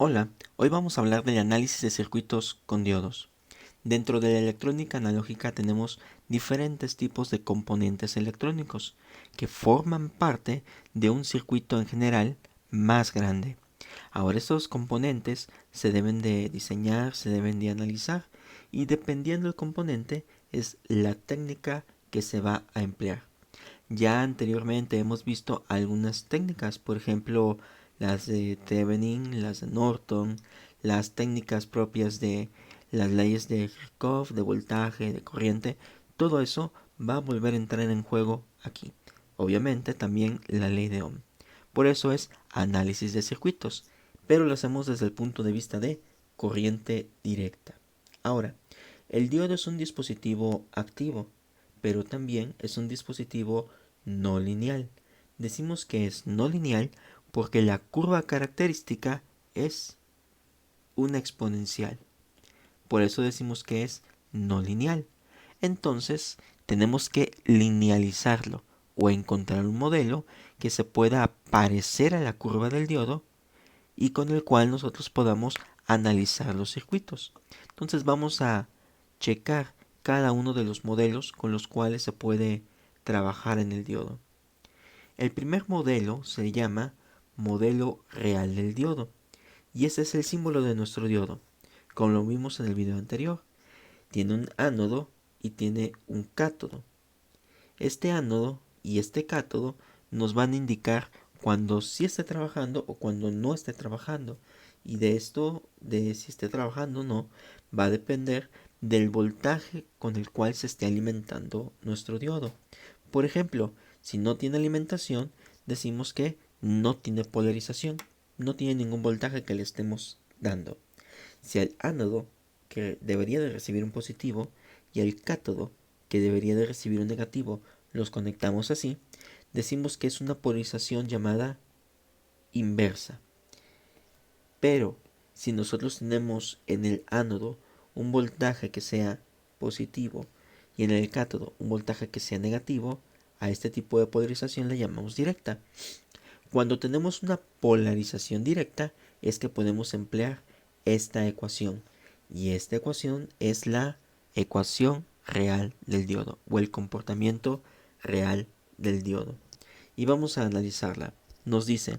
Hola, hoy vamos a hablar del análisis de circuitos con diodos. Dentro de la electrónica analógica tenemos diferentes tipos de componentes electrónicos que forman parte de un circuito en general más grande. Ahora estos componentes se deben de diseñar, se deben de analizar y dependiendo del componente es la técnica que se va a emplear. Ya anteriormente hemos visto algunas técnicas, por ejemplo, las de Thevenin, las de Norton, las técnicas propias de las leyes de Kirchhoff, de voltaje, de corriente. Todo eso va a volver a entrar en juego aquí. Obviamente también la ley de Ohm. Por eso es análisis de circuitos, pero lo hacemos desde el punto de vista de corriente directa. Ahora, el diodo es un dispositivo activo, pero también es un dispositivo no lineal. Decimos que es no lineal porque la curva característica es una exponencial. Por eso decimos que es no lineal. Entonces tenemos que linealizarlo o encontrar un modelo que se pueda parecer a la curva del diodo y con el cual nosotros podamos analizar los circuitos. Entonces vamos a checar cada uno de los modelos con los cuales se puede trabajar en el diodo. El primer modelo se llama modelo real del diodo y ese es el símbolo de nuestro diodo, como lo vimos en el video anterior. Tiene un ánodo y tiene un cátodo. Este ánodo y este cátodo nos van a indicar cuando sí esté trabajando o cuando no esté trabajando. Y de esto, de si esté trabajando o no, va a depender del voltaje con el cual se esté alimentando nuestro diodo. Por ejemplo, si no tiene alimentación, decimos que no tiene polarización, no tiene ningún voltaje que le estemos dando. Si al ánodo, que debería de recibir un positivo, y al cátodo, que debería de recibir un negativo, los conectamos así, decimos que es una polarización llamada inversa. Pero si nosotros tenemos en el ánodo un voltaje que sea positivo y en el cátodo un voltaje que sea negativo, a este tipo de polarización le llamamos directa. Cuando tenemos una polarización directa es que podemos emplear esta ecuación. Y esta ecuación es la ecuación real del diodo o el comportamiento real del diodo. Y vamos a analizarla. Nos dice,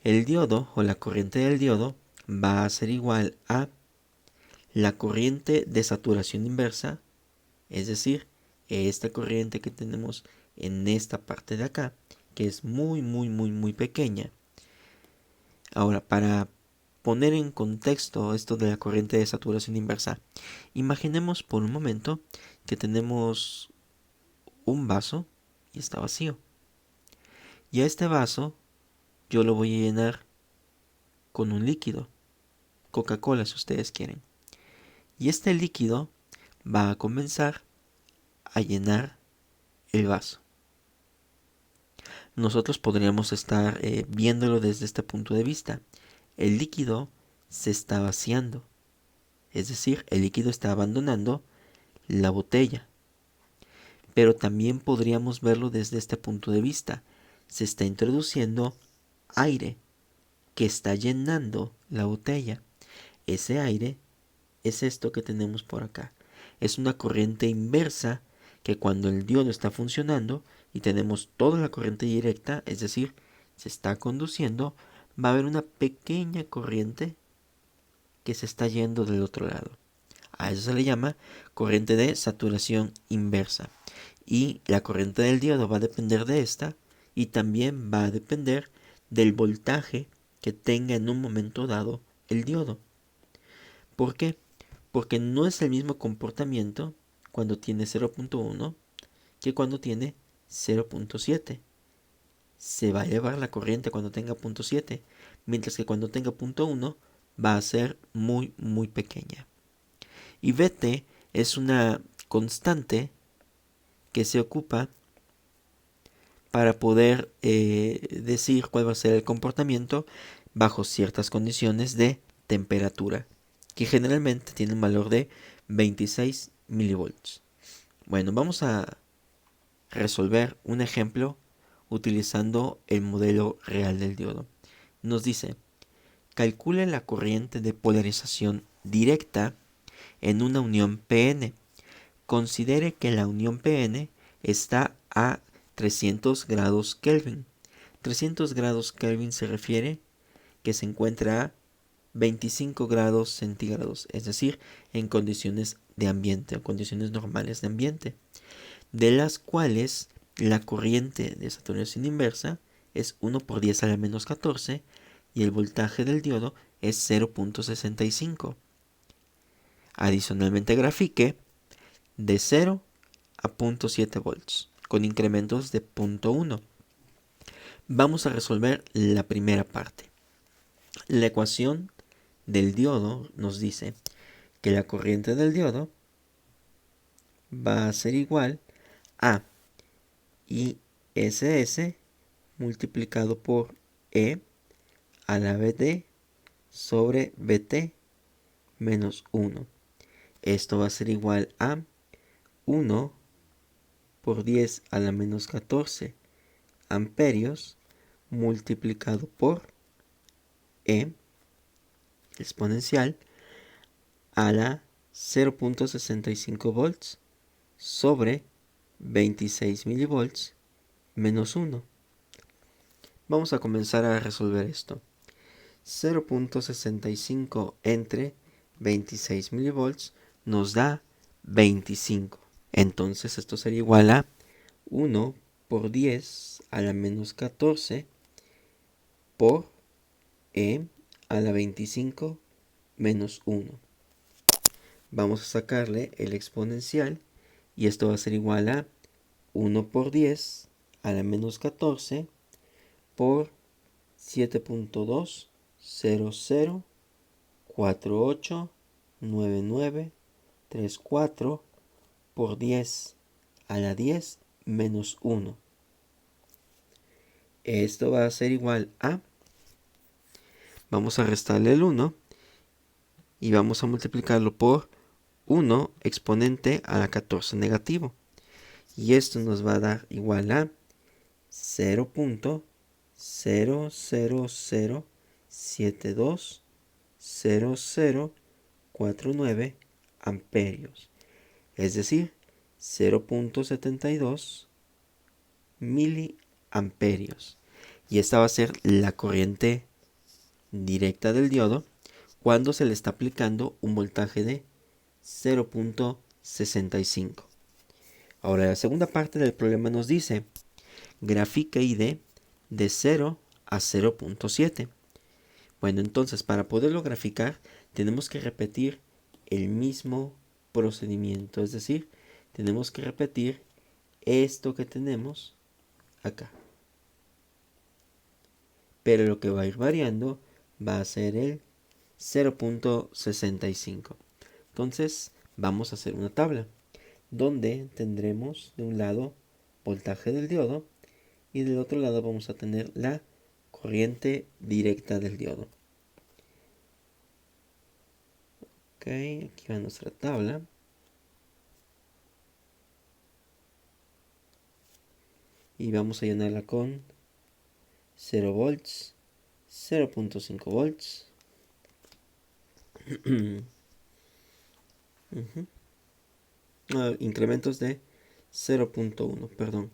el diodo o la corriente del diodo va a ser igual a la corriente de saturación inversa, es decir, esta corriente que tenemos en esta parte de acá, que es muy pequeña. Ahora, para poner en contexto esto de la corriente de saturación inversa, imaginemos por un momento que tenemos un vaso y está vacío. Y a este vaso yo lo voy a llenar con un líquido, Coca-Cola si ustedes quieren. Y este líquido va a comenzar a llenar el vaso. Nosotros podríamos estar viéndolo desde este punto de vista. El líquido se está vaciando, es decir, el líquido está abandonando la botella. Pero también podríamos verlo desde este punto de vista. Se está introduciendo aire que está llenando la botella. Ese aire es esto que tenemos por acá. Es una corriente inversa que cuando el diodo está funcionando y tenemos toda la corriente directa, es decir, se está conduciendo, va a haber una pequeña corriente que se está yendo del otro lado. A eso se le llama corriente de saturación inversa. Y la corriente del diodo va a depender de esta y también va a depender del voltaje que tenga en un momento dado el diodo. ¿Por qué? Porque no es el mismo comportamiento cuando tiene 0.1 que cuando tiene 0.7. Se va a elevar la corriente cuando tenga 0.7, mientras que cuando tenga 0.1 va a ser muy pequeña. Y Vt es una constante que se ocupa para poder decir cuál va a ser el comportamiento bajo ciertas condiciones de temperatura, que generalmente tiene un valor de 26 milivolts. Bueno, vamos a resolver un ejemplo utilizando el modelo real del diodo. Nos dice, Calcule la corriente de polarización directa en una unión PN. Considere que la unión PN está a 300 grados Kelvin. 300 grados Kelvin se refiere que se encuentra a 25 grados centígrados, es decir, en condiciones de ambiente o condiciones normales de ambiente, de las cuales la corriente de saturación inversa es 1 por 10 a la menos 14 y el voltaje del diodo es 0.65. Adicionalmente grafique de 0 a 0.7 volts con incrementos de 0.1. Vamos a resolver la primera parte. La ecuación del diodo nos dice que la corriente del diodo va a ser igual a ISS multiplicado por E a la BT sobre BT menos 1. Esto va a ser igual a 1 por 10 a la menos 14 amperios multiplicado por E exponencial a la 0.65 volts sobre 26 milivolts menos 1. Vamos a comenzar a resolver esto. 0.65 entre 26 milivolts nos da 25. Entonces esto sería igual a 1 por 10 a la menos 14 por E a la 25 menos 1. Vamos a sacarle el exponencial y esto va a ser igual a 1 por 10 a la menos 14 por 7.200489934 por 10 a la 10 menos 1. Esto va a ser igual a, vamos a restarle el 1 y vamos a multiplicarlo por 1 exponente a la 14 negativo. Y esto nos va a dar igual a 0.000720049 amperios. Es decir, 0.72 miliamperios. Y esta va a ser la corriente directa del diodo cuando se le está aplicando un voltaje de 0.65. Ahora la segunda parte del problema nos dice, grafica ID de 0 a 0.7. Bueno, entonces para poderlo graficar tenemos que repetir el mismo procedimiento, es decir, tenemos que repetir esto que tenemos acá. Pero lo que va a ir variando va a ser el 0.65. Entonces vamos a hacer una tabla donde tendremos de un lado voltaje del diodo y del otro lado vamos a tener la corriente directa del diodo. Ok, aquí va nuestra tabla. Y vamos a llenarla con 0 volts, 0.5 volts. Incrementos de 0.1, perdón.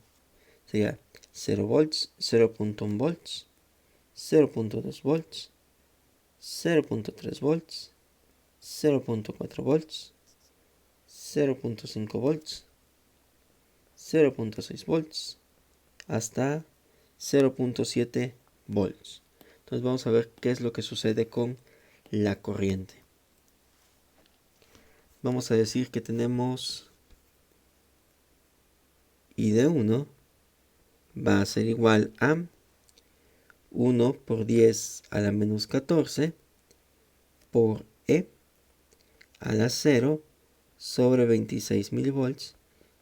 Sería 0 volts, 0.1 volts, 0.2 volts, 0.3 volts, 0.4 volts, 0.5 volts, 0.6 volts, hasta 0.7 volts. Entonces vamos a ver qué es lo que sucede con la corriente. Vamos a decir que tenemos I de 1 va a ser igual a 1 por 10 a la menos 14 por E a la 0 sobre 26 milivolts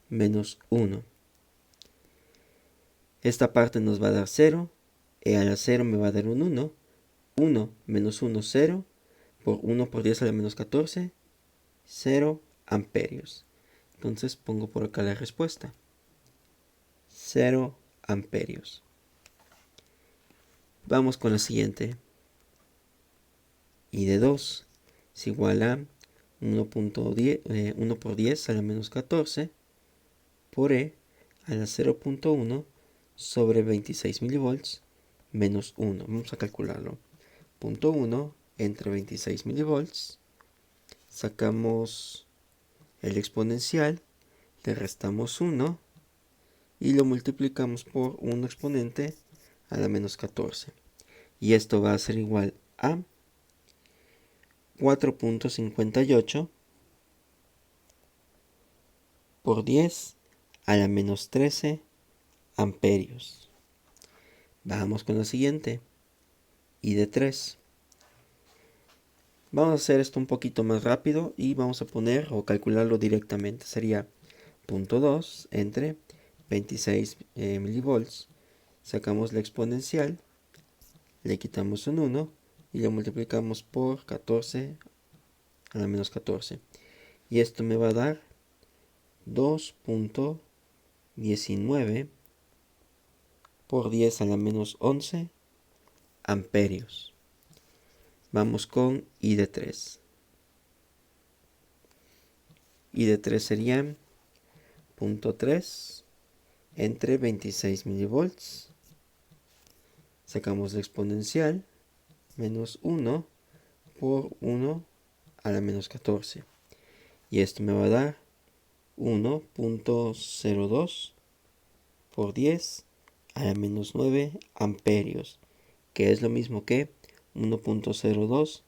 menos 1. Esta parte nos va a dar 0, E a la 0 me va a dar un 1, 1 menos 1, 0, por 1 por 10 a la menos 14, 0 amperios. Entonces pongo por acá la respuesta, 0 amperios. Vamos con la siguiente. y de 2 es igual a 1 por 10 a la menos 14 por E a la 0.1 sobre 26 milivolts menos 1. Vamos a calcularlo. 0.1 entre 26 milivolts. Sacamos el exponencial, le restamos 1 y lo multiplicamos por 1 exponente a la menos 14. Y esto va a ser igual a 4.58 por 10 a la menos 13 amperios. Vamos con la siguiente. Y de 3. Vamos a hacer esto un poquito más rápido y vamos a poner o calcularlo directamente. Sería 0.2 entre 26 milivolts. Sacamos la exponencial, le quitamos un 1 y lo multiplicamos por 14 a la menos 14. Y esto me va a dar 2.19 por 10 a la menos 11 amperios. Vamos con I de 3. I de 3 serían 0.3 entre 26 milivolts. Sacamos la exponencial, menos 1 por 1 a la menos 14. Y esto me va a dar 1.02 por 10 a la menos 9 amperios, que es lo mismo que 1.02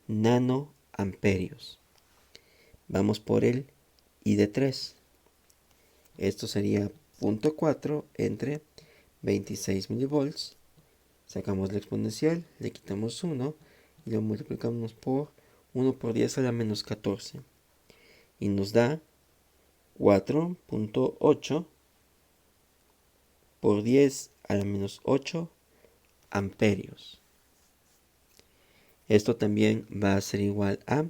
nanoamperios. Vamos por el I de 3. Esto sería 0.4 entre 26 milivolts. Sacamos la exponencial, le quitamos 1 y lo multiplicamos por 1 por 10 a la menos 14. Y nos da 4.8 por 10 a la menos 8 amperios. Esto también va a ser igual a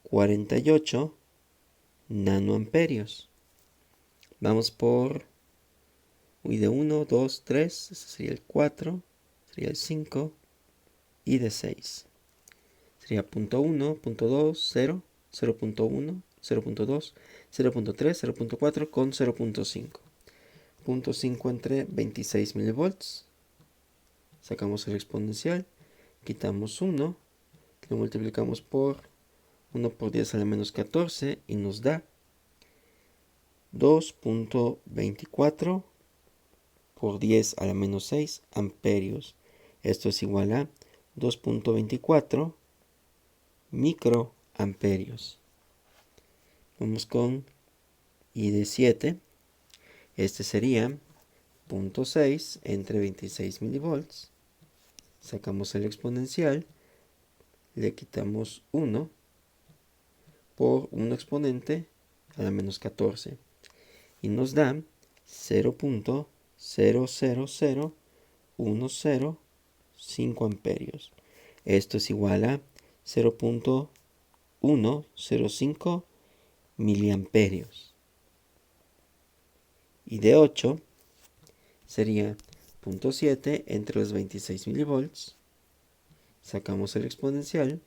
48 nanoamperios. Vamos por I de 1, 2, 3, ese sería el 4, sería el 5 y de 6. Sería 0.1, 0.2, 0, 0.1, 0.2, 0.3, 0.4 con 0.5. 0.5 entre 26 milivolts. Sacamos el exponencial, quitamos 1, lo multiplicamos por 1 por 10 a la menos 14 y nos da 2.24 por 10 a la menos 6 amperios. Esto es igual a 2.24 microamperios. Vamos con I de 7. Este sería 0.6 entre 26 milivolts. Sacamos el exponencial, le quitamos 1 por 1 exponente a la menos 14 y nos da 0.000105 amperios. Esto es igual a 0.105 miliamperios. Y de 8 sería 0.7 entre los 26 milivolts. Sacamos el exponencial,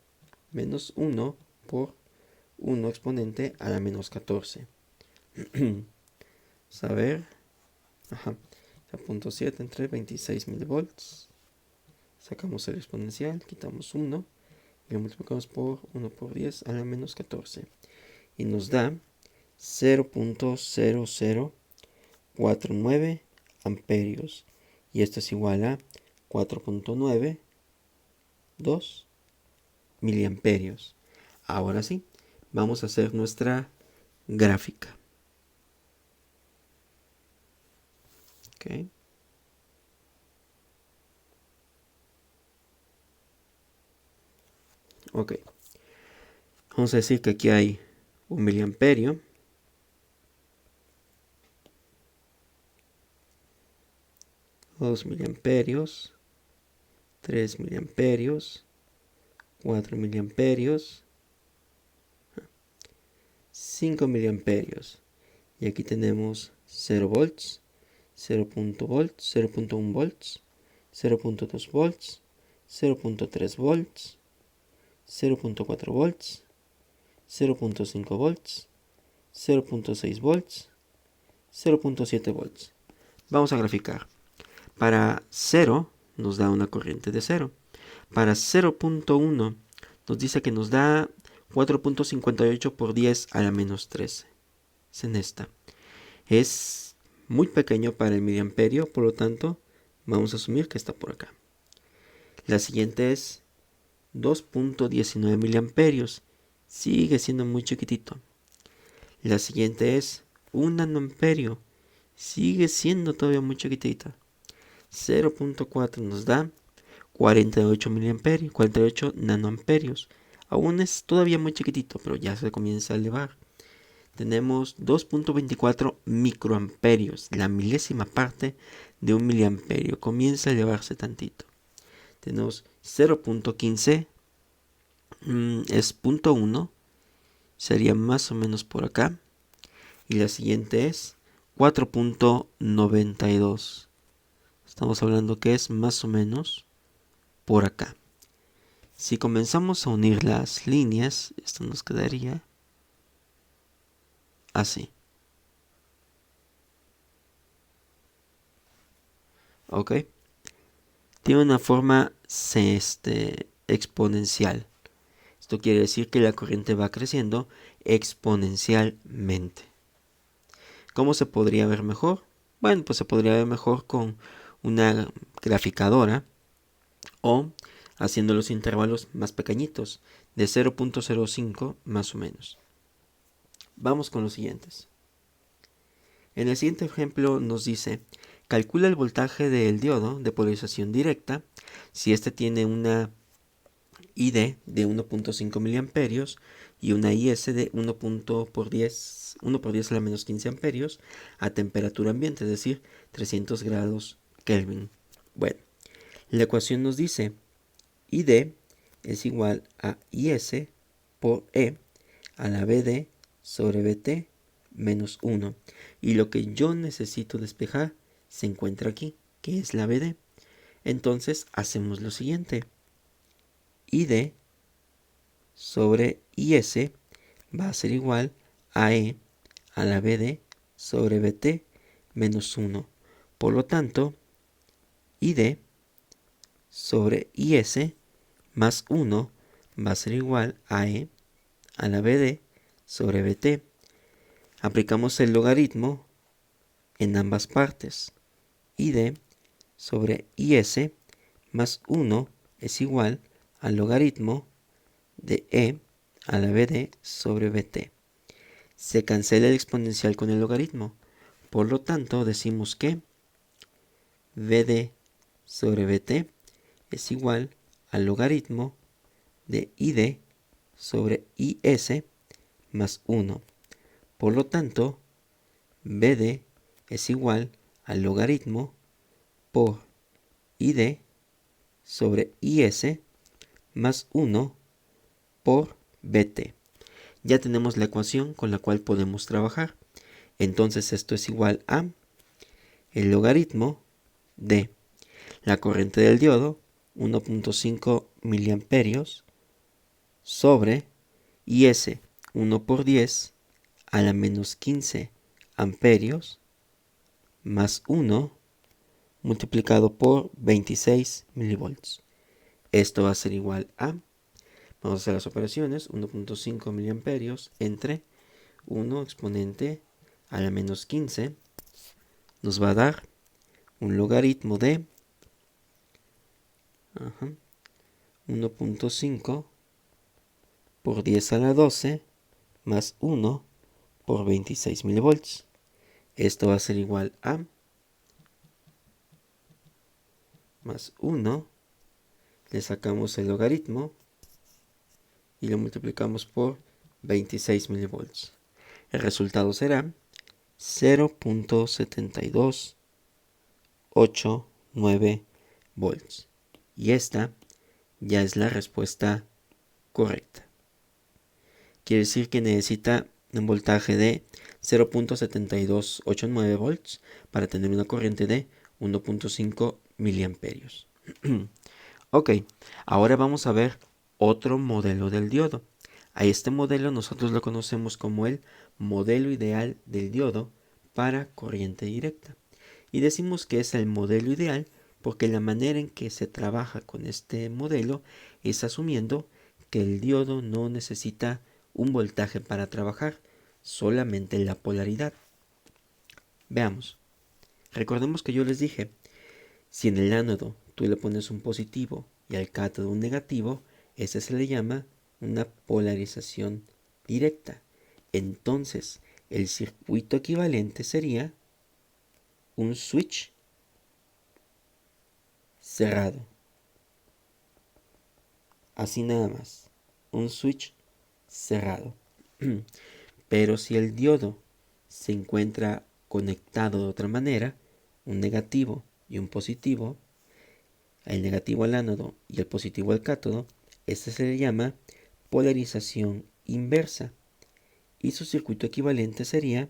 menos 1 por 1 exponente a la menos 14. Saber, 0.7 entre 26 milivolts. Sacamos el exponencial, quitamos 1 y lo multiplicamos por 1 por 10 a la menos 14. Y nos da 0.0049 amperios. Y esto es igual a 4.92 miliamperios. Ahora sí, vamos a hacer nuestra gráfica. Ok. Vamos a decir que aquí hay 1 miliamperio. Dos miliamperios. 3 miliamperios. 4 miliamperios. 5 miliamperios. Y aquí tenemos 0 volts, 0.1 volts, 0.2 volts, 0.3 volts, 0.4 volts, 0.5 volts, 0.6 volts, 0.7 volts. Vamos a graficar. Para 0 nos da una corriente de 0. Para 0.1 nos dice que nos da 4.58 por 10 a la menos 13. Es en esta. Es muy pequeño para el miliamperio, por lo tanto, vamos a asumir que está por acá. La siguiente es 2.19 miliamperios. Sigue siendo muy chiquitito. La siguiente es 1 nanoamperio. Sigue siendo todavía muy chiquitita. 0.4 nos da 48 miliamperios, 48 nanoamperios. Aún es todavía muy chiquitito, pero ya se comienza a elevar. Tenemos 2.24 microamperios, la milésima parte de un miliamperio. Comienza a elevarse tantito. Tenemos 0.15, es 0.1, sería más o menos por acá. Y la siguiente es 4.92. Estamos hablando que es más o menos por acá. Si comenzamos a unir las líneas, esto nos quedaría así. ¿Ok? Tiene una forma exponencial. Esto quiere decir que la corriente va creciendo exponencialmente. ¿Cómo se podría ver mejor? Bueno, pues se podría ver mejor con una graficadora o haciendo los intervalos más pequeñitos, de 0.05 más o menos. Vamos con los siguientes. En el siguiente ejemplo nos dice, calcula el voltaje del diodo de polarización directa si este tiene una ID de 1.5 miliamperios y una IS de 1 por 10 a la menos 15 amperios a temperatura ambiente, es decir, 300 grados Kelvin. Bueno, la ecuación nos dice ID es igual a IS por E a la BD sobre BT menos 1. Y lo que yo necesito despejar se encuentra aquí, que es la BD. Entonces hacemos lo siguiente. ID sobre IS va a ser igual a E a la BD sobre BT menos 1. Por lo tanto, ID sobre IS más 1 va a ser igual a E a la BD sobre BT. Aplicamos el logaritmo en ambas partes. ID sobre IS más 1 es igual al logaritmo de E a la BD sobre BT. Se cancela el exponencial con el logaritmo. Por lo tanto, decimos que BD sobre BT es igual al logaritmo de ID sobre IS más 1. Por lo tanto, BD es igual al logaritmo por ID sobre IS más 1 por BT. Ya tenemos la ecuación con la cual podemos trabajar. Entonces esto es igual a el logaritmo de la corriente del diodo, 1.5 miliamperios, sobre IS, 1 por 10 a la menos 15 amperios, más 1 multiplicado por 26 milivolts. Esto va a ser igual a, vamos a hacer las operaciones, 1.5 miliamperios entre 1 exponente a la menos 15, nos va a dar un logaritmo de 1.5 por 10 a la 12 más 1 por 26 milivolts. Esto va a ser igual a más 1, le sacamos el logaritmo y lo multiplicamos por 26 milivolts. El resultado será 0.7289 volts. Y esta ya es la respuesta correcta. Quiere decir que necesita un voltaje de 0.7289 volts para tener una corriente de 1.5 miliamperios. Ok, ahora vamos a ver otro modelo del diodo. A este modelo nosotros lo conocemos como el modelo ideal del diodo para corriente directa. Y decimos que es el modelo ideal porque la manera en que se trabaja con este modelo es asumiendo que el diodo no necesita un voltaje para trabajar, solamente la polaridad. Veamos. Recordemos que yo les dije, si en el ánodo tú le pones un positivo y al cátodo un negativo, ese se le llama una polarización directa. Entonces, el circuito equivalente sería un switch cerrado. Así nada más. Un switch cerrado. Pero si el diodo se encuentra conectado de otra manera, un negativo y un positivo, el negativo al ánodo y el positivo al cátodo, este se le llama polarización inversa. Y su circuito equivalente sería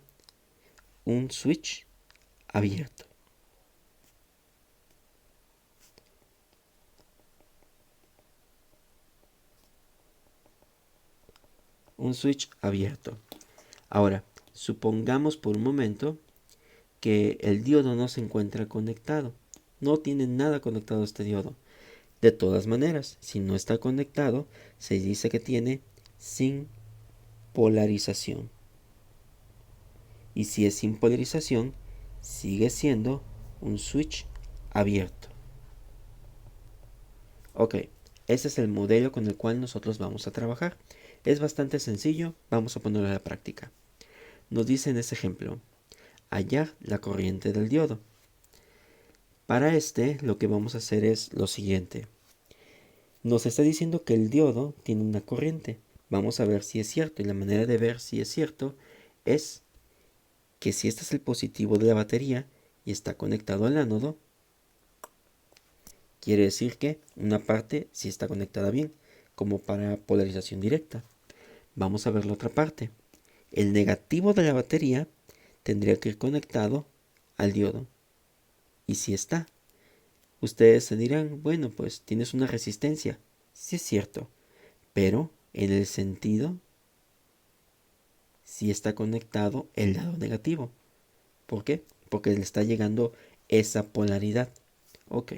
un switch abierto. Un switch abierto. Ahora, supongamos por un momento que el diodo no se encuentra conectado. No tiene nada conectado a este diodo. De todas maneras, si no está conectado, se dice que tiene sin polarización. Y si es sin polarización, sigue siendo un switch abierto. Ok, ese es el modelo con el cual nosotros vamos a trabajar. Es bastante sencillo, vamos a ponerlo a la práctica. Nos dice en este ejemplo, hallar la corriente del diodo. Para lo que vamos a hacer es lo siguiente. Nos está diciendo que el diodo tiene una corriente. Vamos a ver si es cierto. Y la manera de ver si es cierto es que si este es el positivo de la batería y está conectado al ánodo, quiere decir que una parte sí está conectada bien, como para polarización directa. Vamos a ver la otra parte. El negativo de la batería tendría que ir conectado al diodo. Y si está. Ustedes se dirán, bueno, pues tienes una resistencia. Sí es cierto. Pero en el sentido, sí está conectado el lado negativo. ¿Por qué? Porque le está llegando esa polaridad. Ok.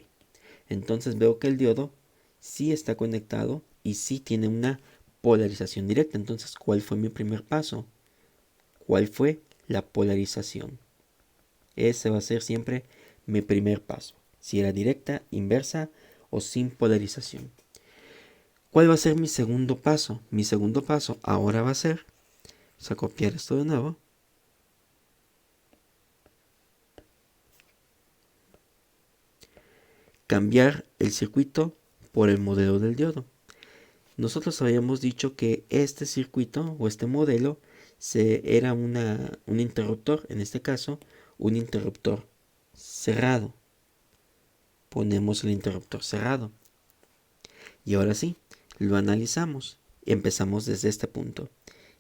Entonces veo que el diodo sí está conectado y sí tiene una polarización directa. Entonces, ¿cuál fue mi primer paso? ¿Cuál fue la polarización? Ese va a ser siempre mi primer paso. Si era directa, inversa o sin polarización. ¿Cuál va a ser mi segundo paso? Mi segundo paso ahora va a ser, vamos a copiar esto de nuevo. Cambiar el circuito por el modelo del diodo. Nosotros habíamos dicho que este circuito o este modelo era un interruptor, en este caso un interruptor cerrado. Ponemos el interruptor cerrado. Y ahora sí, lo analizamos. Empezamos desde este punto.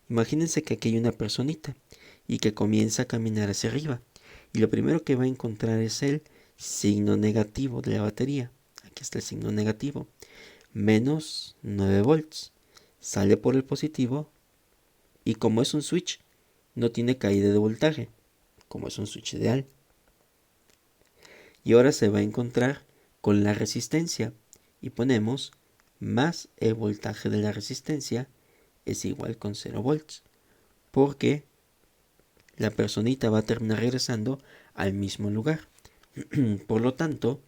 Imagínense que aquí hay una personita y que comienza a caminar hacia arriba. Y lo primero que va a encontrar es el signo negativo de la batería. Aquí está el signo negativo. Menos 9 volts. Sale por el positivo y como es un switch, no tiene caída de voltaje, como es un switch ideal. Y ahora se va a encontrar con la resistencia y ponemos más el voltaje de la resistencia es igual con 0 volts. Porque la personita va a terminar regresando al mismo lugar. Por lo tanto,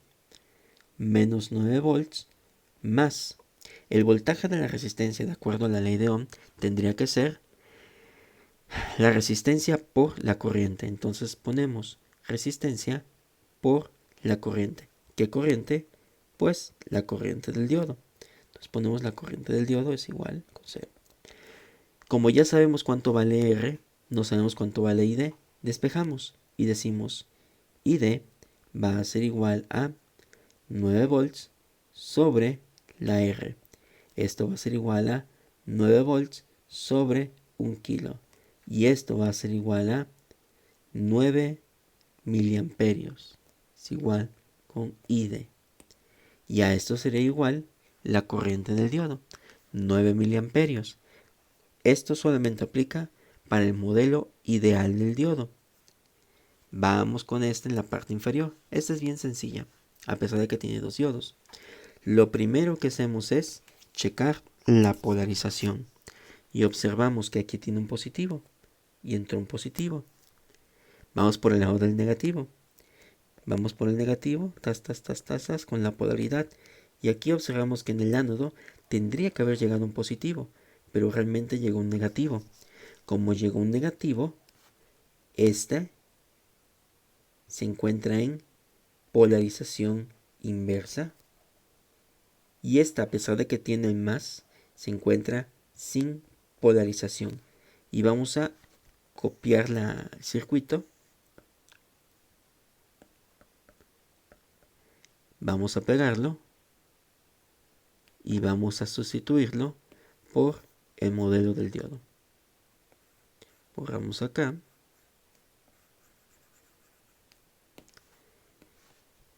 menos 9 volts más el voltaje de la resistencia, de acuerdo a la ley de Ohm, tendría que ser la resistencia por la corriente. Entonces ponemos resistencia por la corriente. ¿Qué corriente? Pues la corriente del diodo. Entonces ponemos la corriente del diodo es igual con 0. Como ya sabemos cuánto vale R, no sabemos cuánto vale ID, despejamos y decimos ID va a ser igual a 9 volts sobre la R. Esto va a ser igual a 9 volts sobre 1 kilo. Y esto va a ser igual a 9 miliamperios. Es igual con ID. Y a esto sería igual la corriente del diodo. 9 miliamperios. Esto solamente aplica para el modelo ideal del diodo. Vamos con este en la parte inferior. Esta es bien sencilla, a pesar de que tiene 2 diodos. Lo primero que hacemos es checar la polarización. Y observamos que aquí tiene un positivo. Y entró un positivo. Vamos por el lado del negativo. Vamos por el negativo, tas, con la polaridad. Y aquí observamos que en el ánodo tendría que haber llegado un positivo, pero realmente llegó un negativo. Como llegó un negativo, este se encuentra en polarización inversa. Y esta, a pesar de que tiene el más, se encuentra sin polarización. Y vamos a copiar el circuito. Vamos a pegarlo. Y vamos a sustituirlo por el modelo del diodo. Borramos acá.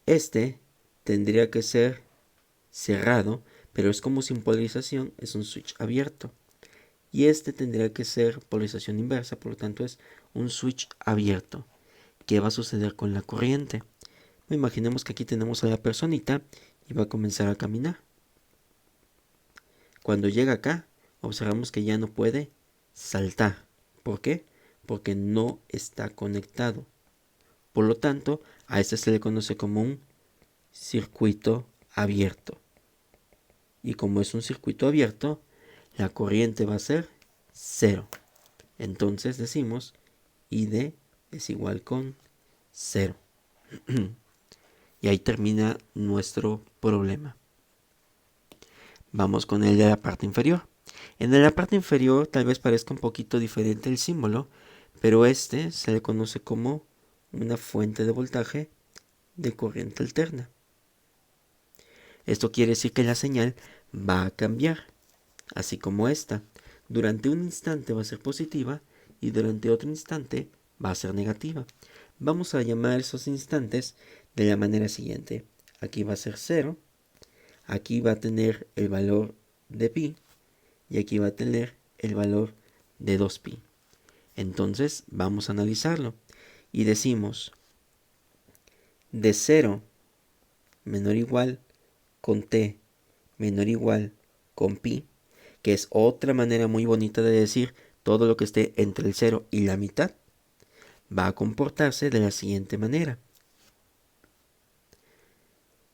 Este tendría que ser cerrado, pero es como sin polarización, es un switch abierto. Y este tendría que ser polarización inversa, por lo tanto es un switch abierto. ¿Qué va a suceder con la corriente? Imaginemos que aquí tenemos a la personita y va a comenzar a caminar. Cuando llega acá, observamos que ya no puede saltar. ¿Por qué? Porque no está conectado. Por lo tanto, a este se le conoce como un circuito abierto. Y como es un circuito abierto, la corriente va a ser 0. Entonces decimos ID es igual con 0. Y ahí termina nuestro problema. Vamos con el de la parte inferior. En la parte inferior tal vez parezca un poquito diferente el símbolo, pero este se le conoce como una fuente de voltaje de corriente alterna. Esto quiere decir que la señal va a cambiar, así como esta. Durante un instante va a ser positiva y durante otro instante va a ser negativa. Vamos a llamar esos instantes de la manera siguiente. Aquí va a ser 0, aquí va a tener el valor de pi y aquí va a tener el valor de 2pi. Entonces vamos a analizarlo y decimos de 0 menor o igual con t menor o igual con pi, que es otra manera muy bonita de decir todo lo que esté entre el 0 y la mitad, va a comportarse de la siguiente manera.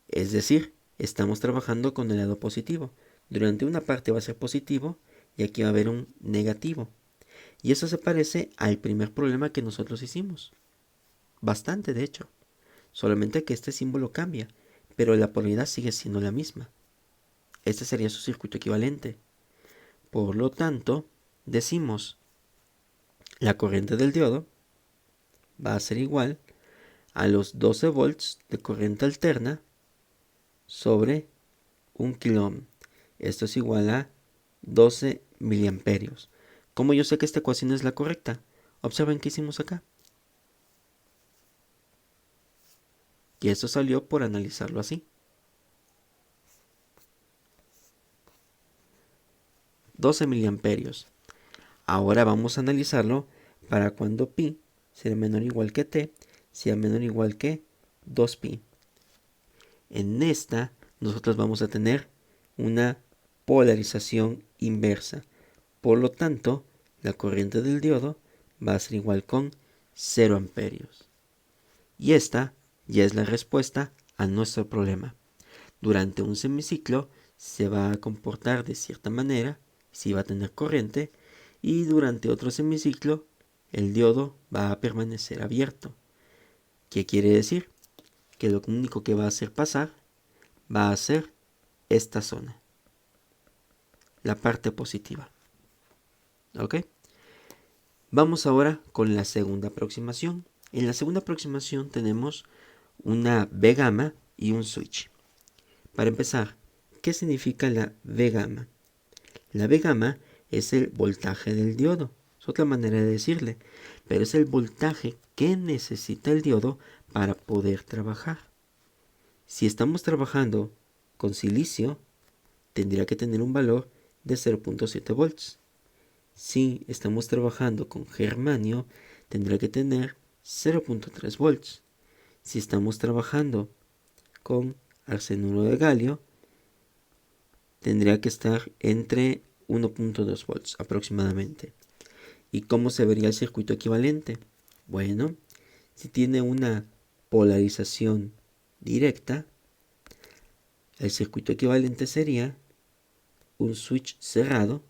Es decir, estamos trabajando con el lado positivo. Durante una parte va a ser positivo y aquí va a haber un negativo. Y eso se parece al primer problema que nosotros hicimos. Bastante, de hecho. Solamente que este símbolo cambia, pero la polaridad sigue siendo la misma. Este sería su circuito equivalente. Por lo tanto, decimos la corriente del diodo va a ser igual a los 12 volts de corriente alterna sobre 1 kilo ohm. Esto es igual a 12 miliamperios. ¿Cómo yo sé que esta ecuación es la correcta? Observen qué hicimos acá. Y esto salió por analizarlo así. 12 miliamperios. Ahora vamos a analizarlo para cuando pi sea menor o igual que t, sea menor o igual que 2pi. En esta nosotros vamos a tener una polarización inversa. Por lo tanto, la corriente del diodo va a ser igual con 0 amperios. Y esta ya es la respuesta a nuestro problema. Durante un semiciclo se va a comportar de cierta manera, si va a tener corriente, y durante otro semiciclo el diodo va a permanecer abierto. ¿Qué quiere decir? Que lo único que va a hacer pasar va a ser esta zona, la parte positiva. ¿Ok? Vamos ahora con la segunda aproximación. En la segunda aproximación tenemos una V gamma y un switch. Para empezar, ¿qué significa la V gamma? La V gamma es el voltaje del diodo. Es otra manera de decirle, pero es el voltaje que necesita el diodo para poder trabajar. Si estamos trabajando con silicio, tendría que tener un valor de 0.7 volts. Si estamos trabajando con germanio, tendrá que tener 0.3 volts. Si estamos trabajando con arsenuro de galio, tendría que estar entre 1.2 volts aproximadamente. ¿Y cómo se vería el circuito equivalente? Bueno, si tiene una polarización directa, el circuito equivalente sería un switch cerrado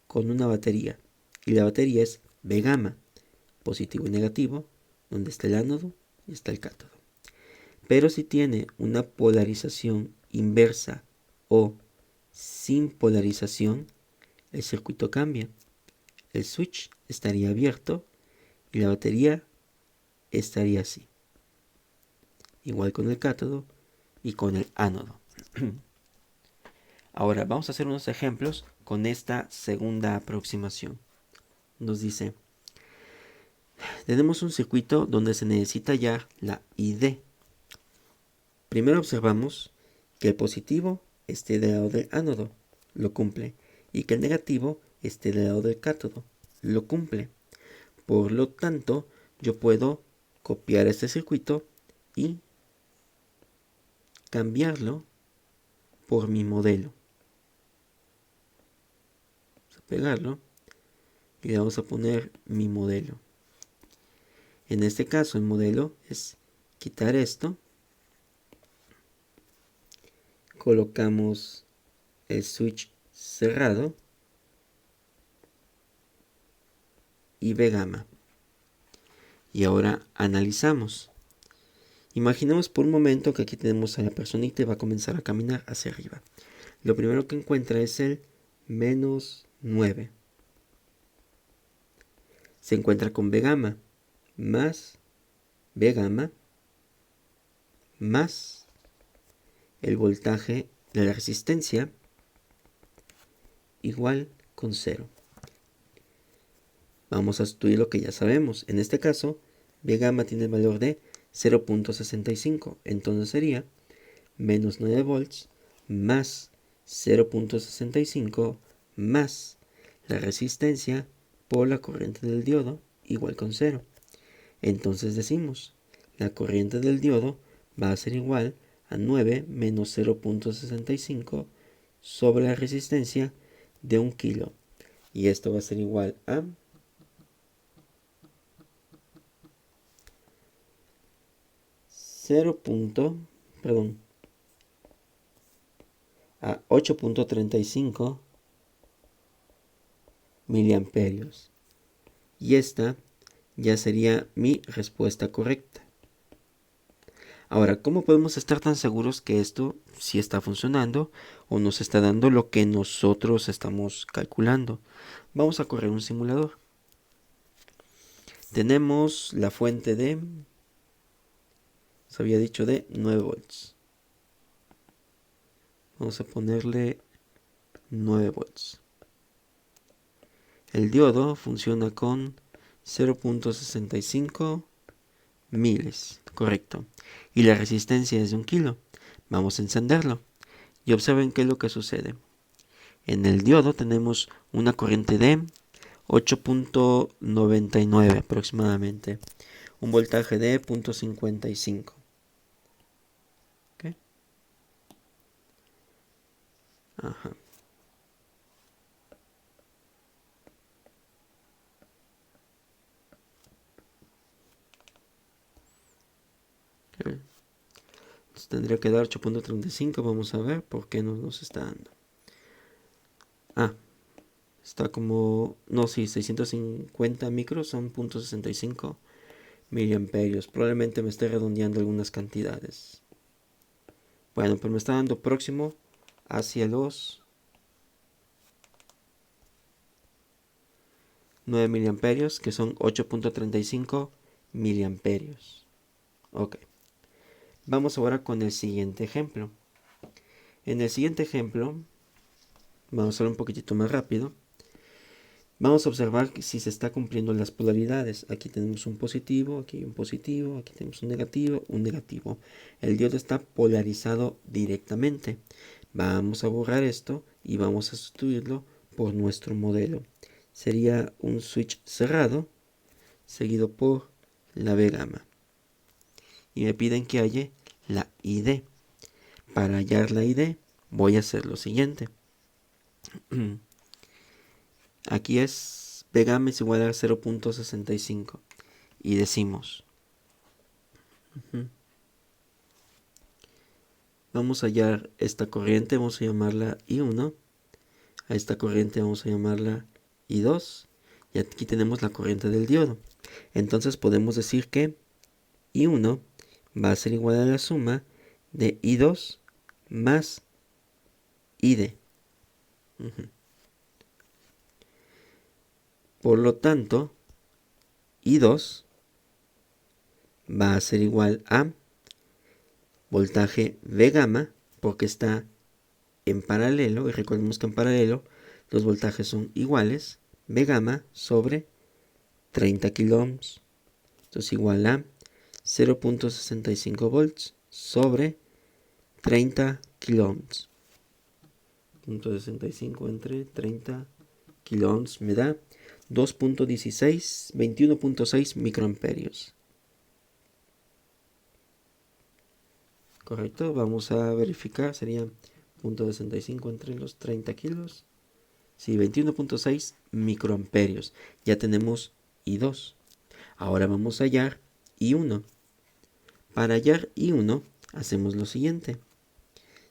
con una batería. Y la batería es B gamma, positivo y negativo, donde está el ánodo y está el cátodo. Pero si tiene una polarización inversa o sin polarización, el circuito cambia. El switch estaría abierto y la batería estaría así. Igual con el cátodo y con el ánodo. Ahora vamos a hacer unos ejemplos con esta segunda aproximación. Nos dice, tenemos un circuito donde se necesita hallar la ID. Primero observamos que el positivo esté del lado del ánodo, lo cumple, y que el negativo esté del lado del cátodo, lo cumple. Por lo tanto, yo puedo copiar este circuito y cambiarlo por mi modelo. Vamos a pegarlo y le vamos a poner mi modelo. En este caso, el modelo es quitar esto. Colocamos el switch cerrado y B gamma. Y ahora analizamos. Imaginemos por un momento que aquí tenemos a la personita y va a comenzar a caminar hacia arriba. Lo primero que encuentra es el -9. Se encuentra con B gamma más B gamma más el voltaje de la resistencia igual con 0. Vamos a sustituir lo que ya sabemos. En este caso, B gamma tiene el valor de 0.65. Entonces sería menos 9 volts más 0.65 más la resistencia por la corriente del diodo igual con 0. Entonces decimos, la corriente del diodo va a ser igual a 9 menos 0.65 sobre la resistencia de 1 kilo. Y esto va a ser igual a 8.35 miliamperios. Y esta ya sería mi respuesta correcta. Ahora, ¿cómo podemos estar tan seguros que esto sí está funcionando o nos está dando lo que nosotros estamos calculando? Vamos a correr un simulador. Tenemos la fuente de, se había dicho de 9 volts. Vamos a ponerle 9 volts. El diodo funciona con 0.65 miles, correcto. Y la resistencia es de 1 kilo. Vamos a encenderlo. Y observen qué es lo que sucede. En el diodo tenemos una corriente de 8.99 aproximadamente. Un voltaje de 0.55. ¿Okay? Ajá. Entonces tendría que dar 8.35. Vamos a ver por qué no nos está dando. Está como, no, sí, 650 micros son 0.65 miliamperios. Probablemente me esté redondeando algunas cantidades. Bueno, pues me está dando próximo hacia los 9 miliamperios, que son 8.35 miliamperios. Ok. Vamos ahora con el siguiente ejemplo. En el siguiente ejemplo, vamos a hacerlo un poquitito más rápido. Vamos a observar si se está cumpliendo las polaridades. Aquí tenemos un positivo, aquí un positivo, aquí tenemos un negativo, un negativo. El diodo está polarizado directamente. Vamos a borrar esto y vamos a sustituirlo por nuestro modelo. Sería un switch cerrado seguido por la V gamma. Y me piden que halle la ID. Para hallar la ID voy a hacer lo siguiente. Aquí es V gamma es igual a 0.65 y decimos vamos a hallar esta corriente, vamos a llamarla I1, a esta corriente vamos a llamarla I2 y aquí tenemos la corriente del diodo. Entonces podemos decir que I1 va a ser igual a la suma de I2 más ID. Por lo tanto, I2 va a ser igual a voltaje V gamma, porque está en paralelo, y recordemos que en paralelo los voltajes son iguales, V gamma sobre 30 kilo ohms. Entonces igual a 0.65 volts sobre 30 kilo ohms. 0.65 entre 30 kilo ohms me da 2.16, 21.6 microamperios. Correcto, vamos a verificar, sería 0.65 entre los 30 kilos. Sí, 21.6 microamperios. Ya tenemos I2. Ahora vamos a hallar I1. Para hallar I1 hacemos lo siguiente.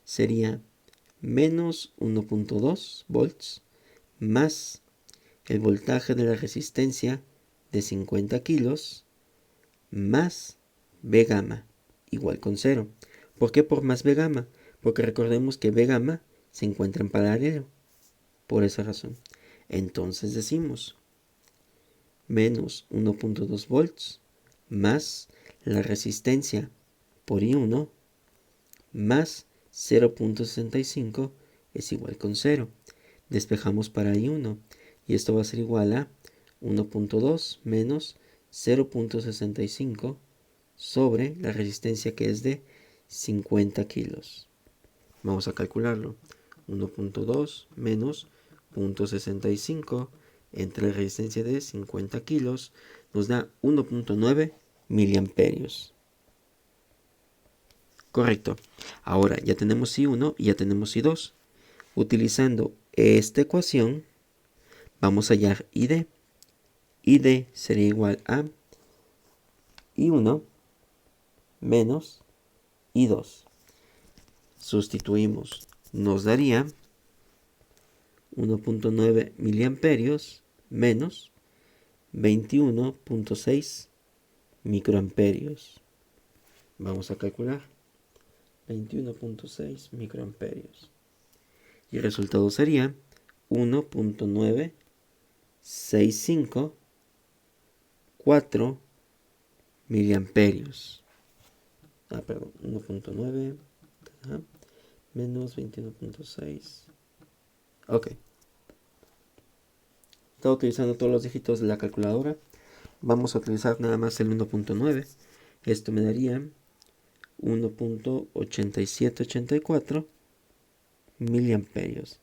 Sería menos 1.2 volts más el voltaje de la resistencia de 50 kilos más V gamma igual con 0. ¿Por qué por más V gamma? Porque recordemos que V gamma se encuentra en paralelo. Por esa razón. Entonces decimos menos 1.2 volts más la resistencia por I1 más 0.65 es igual con 0. Despejamos para I1 y esto va a ser igual a 1.2 menos 0.65 sobre la resistencia que es de 50 kilos. Vamos a calcularlo. 1.2 menos 0.65 entre la resistencia de 50 kilos nos da 1.9 miliamperios. Correcto. Ahora ya tenemos I1 y ya tenemos I2. Utilizando esta ecuación vamos a hallar ID. ID sería igual a I1 menos I2. Sustituimos. Nos daría 1.9 miliamperios menos 21.6 microamperios. Vamos a calcular 21.6 microamperios. Y el resultado sería 1.965 miliamperios. Perdón, 1.9 menos 21.6. Ok. Estaba utilizando todos los dígitos de la calculadora. Vamos a utilizar nada más el 1.9. Esto me daría 1.8784 miliamperios.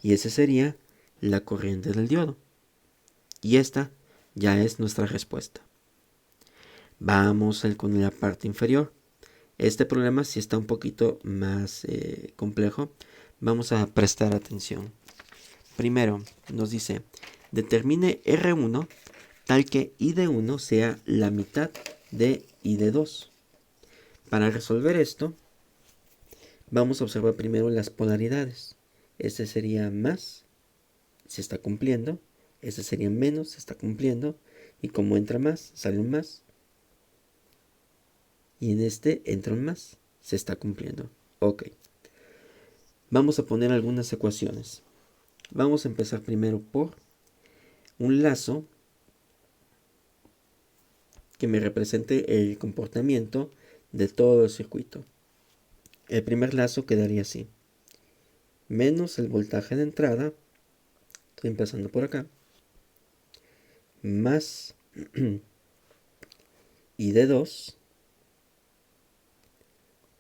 Y esa sería la corriente del diodo. Y esta ya es nuestra respuesta. Vamos con la parte inferior. Este problema sí está un poquito más complejo. Vamos a prestar atención. Primero nos dice, determine R1 tal que ID1 sea la mitad de ID2. Para resolver esto, vamos a observar primero las polaridades. Este sería más, se está cumpliendo. Este sería menos, se está cumpliendo. Y como entra más, sale un más. Y en este entra un más, se está cumpliendo. Ok. Vamos a poner algunas ecuaciones. Vamos a empezar primero por un lazo que me represente el comportamiento de todo el circuito. El primer lazo quedaría así. Menos el voltaje de entrada, estoy empezando por acá, más ID2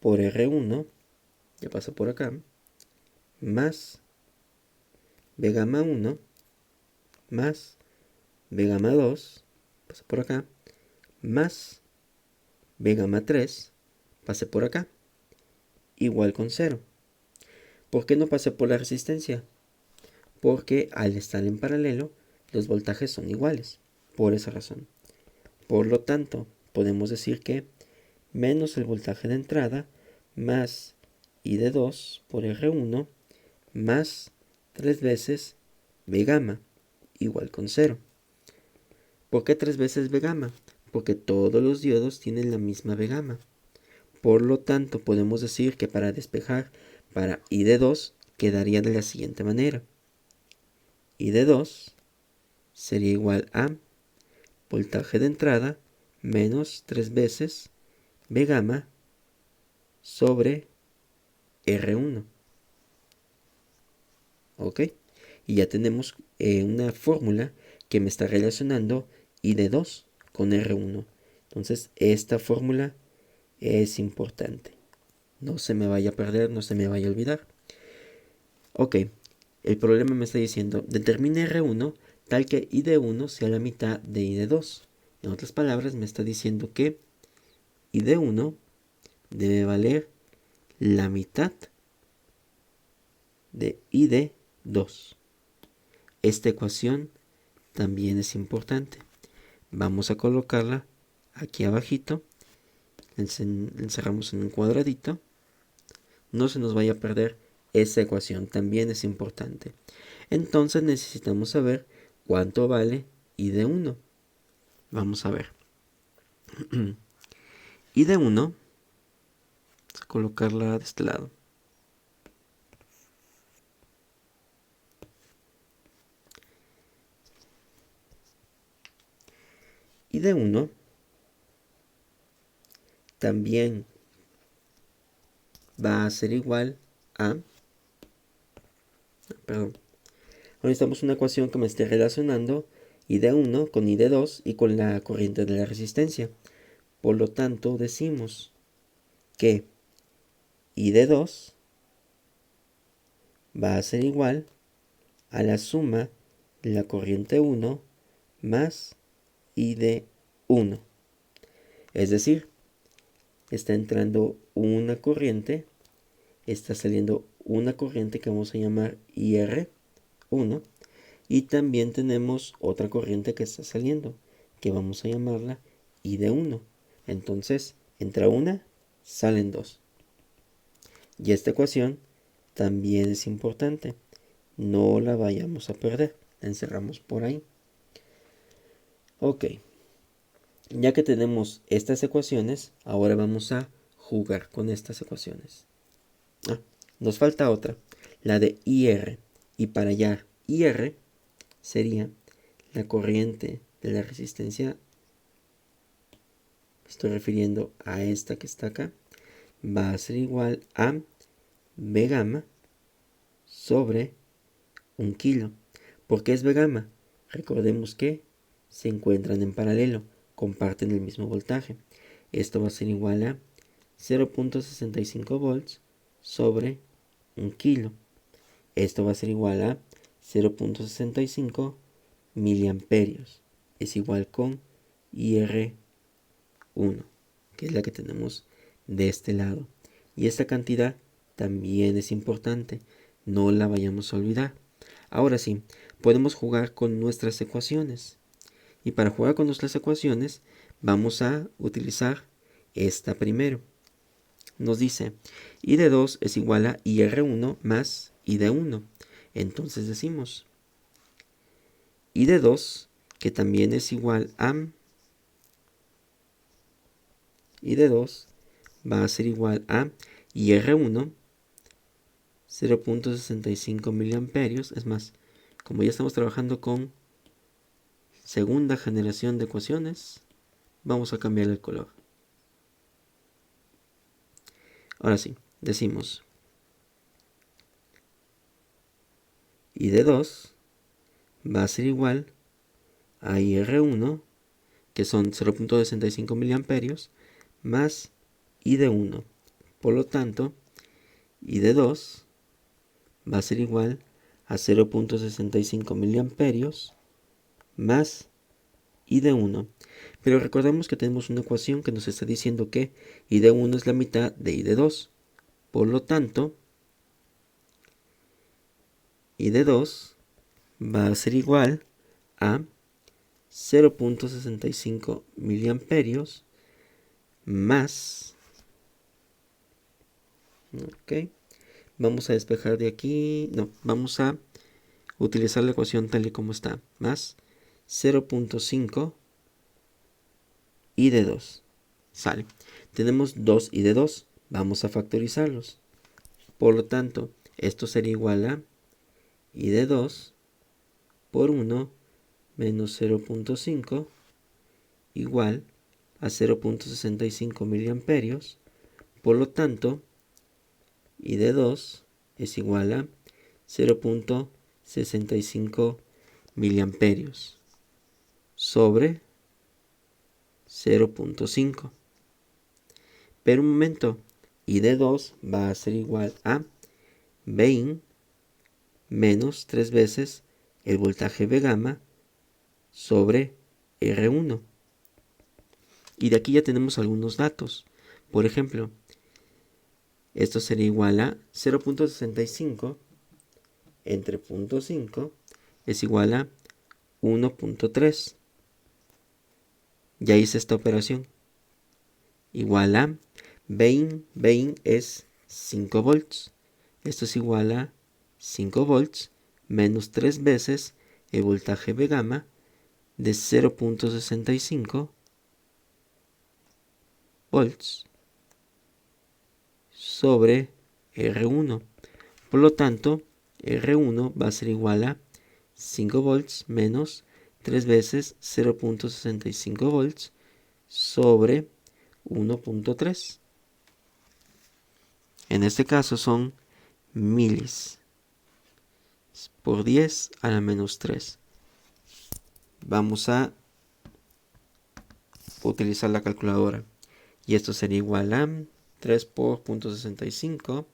por R1, ya paso por acá, más B gamma 1 más B gamma 2, pasa por acá, más B gamma 3, pase por acá, igual con 0. ¿Por qué no pasé por la resistencia? Porque al estar en paralelo, los voltajes son iguales, por esa razón. Por lo tanto, podemos decir que menos el voltaje de entrada más I de 2 por R1 más 3 veces B gamma, igual con 0. ¿Por qué 3 veces B gamma? Porque todos los diodos tienen la misma B gamma. Por lo tanto, podemos decir que para despejar para I de 2 quedaría de la siguiente manera. I de 2 sería igual a voltaje de entrada menos 3 veces B gamma sobre R1. ¿Ok? Y ya tenemos una fórmula que me está relacionando I de 2 con R1. Entonces, esta fórmula es importante. No se me vaya a perder, no se me vaya a olvidar. Ok, el problema me está diciendo, determine R1 tal que I de 1 sea la mitad de I de 2. En otras palabras, me está diciendo que I de 1 debe valer la mitad de I de 2. Esta ecuación también es importante. Vamos a colocarla aquí abajito. Encerramos en un cuadradito. No se nos vaya a perder esa ecuación, también es importante. Entonces necesitamos saber cuánto vale I de 1. Vamos a ver. I de 1, vamos a colocarla de este lado. I de 1 también va a ser igual a... Perdón. Ahora necesitamos una ecuación que me esté relacionando I de 1 con I de 2 y con la corriente de la resistencia. Por lo tanto, decimos que I de 2 va a ser igual a la suma de la corriente 1 más I de 1. Es decir, está entrando una corriente, está saliendo una corriente que vamos a llamar IR1, y también tenemos otra corriente que está saliendo, que vamos a llamarla I de 1. Entonces, entra una, salen dos. Y esta ecuación también es importante. No la vayamos a perder. La encerramos por ahí. Ok. Ya que tenemos estas ecuaciones, ahora vamos a jugar con estas ecuaciones. Nos falta otra, la de IR. Y para hallar IR sería la corriente de la resistencia. Estoy refiriendo a esta que está acá. Va a ser igual a B gamma sobre 1 kilo. ¿Por qué es B gamma? Recordemos que se encuentran en paralelo, comparten el mismo voltaje. Esto va a ser igual a 0.65 volts sobre 1 kilo. Esto va a ser igual a 0.65 miliamperios. Es igual con IR1, que es la que tenemos de este lado. Y esta cantidad también es importante, no la vayamos a olvidar. Ahora sí, podemos jugar con nuestras ecuaciones. Y para jugar con nuestras ecuaciones, vamos a utilizar esta primero. Nos dice, I de 2 es igual a IR1 más I de 1. Entonces decimos, I de 2, que también es igual a I de 2, va a ser igual a IR1, 0.65 miliamperios. Es más, como ya estamos trabajando con segunda generación de ecuaciones, vamos a cambiar el color. Ahora sí, decimos I de 2 va a ser igual a IR1, que son 0.65 miliamperios, más I de 1. Por lo tanto, I de 2 va a ser igual a 0.65 miliamperios más I de 1. Pero recordemos que tenemos una ecuación que nos está diciendo que I de 1 es la mitad de I de 2. Por lo tanto, I de 2 va a ser igual a 0.65 miliamperios más, ok, vamos a despejar de aquí, no, vamos a utilizar la ecuación tal y como está, más 0.5 I de 2, sale, tenemos 2 I de 2, vamos a factorizarlos, por lo tanto, esto sería igual a I de 2 por 1 menos 0.5 igual a 0.65 miliamperios. Por lo tanto, I de 2 es igual a 0.65 miliamperios sobre 0.5. Pero un momento, I de 2 va a ser igual a 20 menos 3 veces el voltaje V gamma sobre R1. Y de aquí ya tenemos algunos datos. Por ejemplo, esto sería igual a 0.65 entre 0.5 es igual a 1.3. Ya hice esta operación. Igual a 20 es 5 volts. Esto es igual a 5 volts menos 3 veces el voltaje V gamma de 0.65 volts sobre R1. Por lo tanto, R1 va a ser igual a 5 volts menos 3 veces 0.65 volts sobre 1.3. En este caso son milis por 10 a la menos 3. Vamos a utilizar la calculadora. Y esto sería igual a 3 por 0.65.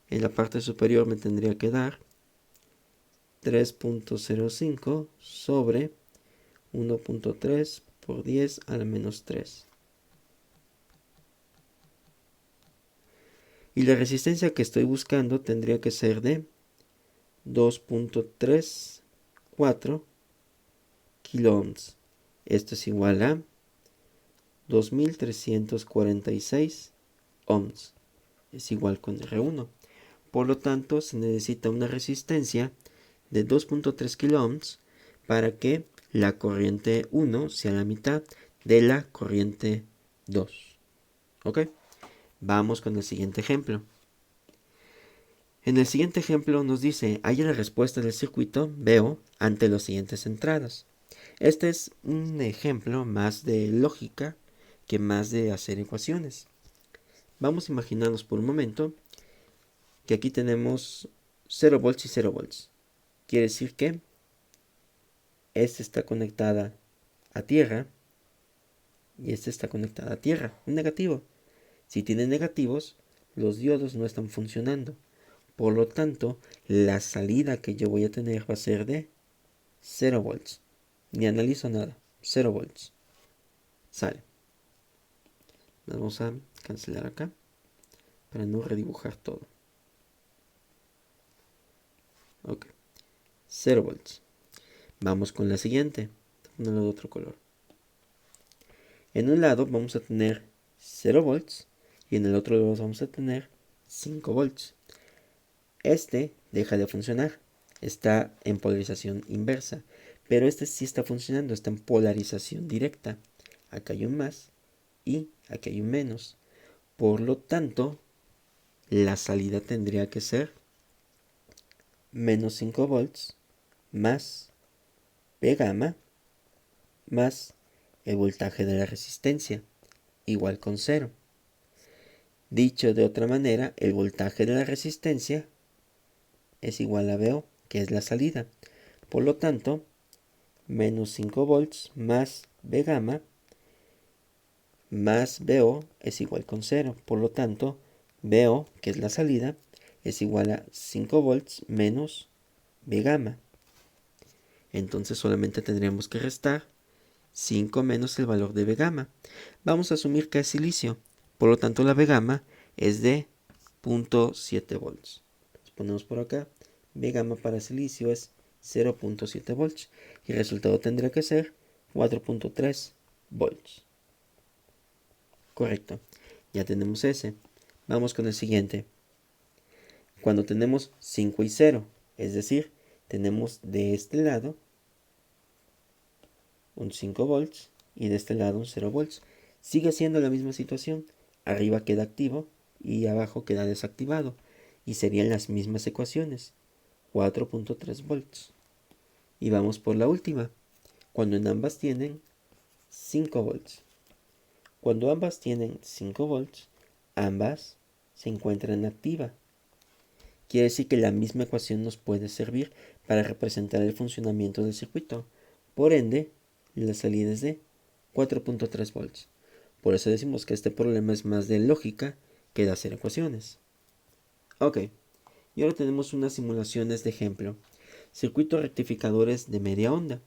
En la parte superior me tendría que dar 3.05 sobre 1.3 por 10 a la menos 3. Y la resistencia que estoy buscando tendría que ser de 2.34 kiloohms. Esto es igual a 2346 ohms. Es igual con R1. Por lo tanto, se necesita una resistencia de 2.3 kiloohms para que la corriente 1 sea la mitad de la corriente 2. ¿Ok? Vamos con el siguiente ejemplo. En el siguiente ejemplo nos dice, halla la respuesta del circuito VO ante las siguientes entradas. Este es un ejemplo más de lógica que más de hacer ecuaciones. Vamos a imaginarnos por un momento que aquí tenemos 0 volts y 0 volts. Quiere decir que esta está conectada a tierra y esta está conectada a tierra, un negativo. Si tiene negativos, los diodos no están funcionando. Por lo tanto, la salida que yo voy a tener va a ser de 0 volts. Ni analizo nada, 0 volts. Sale. Vamos a cancelar acá para no redibujar todo. Ok, 0 volts. Vamos con la siguiente. Ponerlo de otro color. En un lado vamos a tener 0 volts y en el otro lado vamos a tener 5 volts. Este deja de funcionar. Está en polarización inversa. Pero este sí está funcionando. Está en polarización directa. Acá hay un más y aquí hay un menos. Por lo tanto, la salida tendría que ser menos 5 volts más P gamma más el voltaje de la resistencia, igual con 0. Dicho de otra manera, el voltaje de la resistencia es igual a VO, que es la salida. Por lo tanto, menos 5 volts más V gamma más VO es igual con 0. Por lo tanto, VO, que es la salida, es igual a 5 volts menos V gamma. Entonces solamente tendríamos que restar 5 menos el valor de V gamma. Vamos a asumir que es silicio, por lo tanto la V gamma es de 0.7 volts. Entonces ponemos por acá, V gamma para silicio es 0.7 volts y el resultado tendría que ser 4.3 volts. Correcto, ya tenemos ese. Vamos con el siguiente. Cuando tenemos 5 y 0, es decir, tenemos de este lado un 5 volts y de este lado un 0 volts. Sigue siendo la misma situación. Arriba queda activo y abajo queda desactivado. Y serían las mismas ecuaciones. 4.3 volts. Y vamos por la última. Cuando en ambas tienen 5 volts. Cuando ambas tienen 5 volts, ambas se encuentran activa. Quiere decir que la misma ecuación nos puede servir para representar el funcionamiento del circuito. Por ende, la salida es de 4.3 volts. Por eso decimos que este problema es más de lógica que de hacer ecuaciones. Ok, y ahora tenemos unas simulaciones de ejemplo. Circuitos rectificadores de media onda.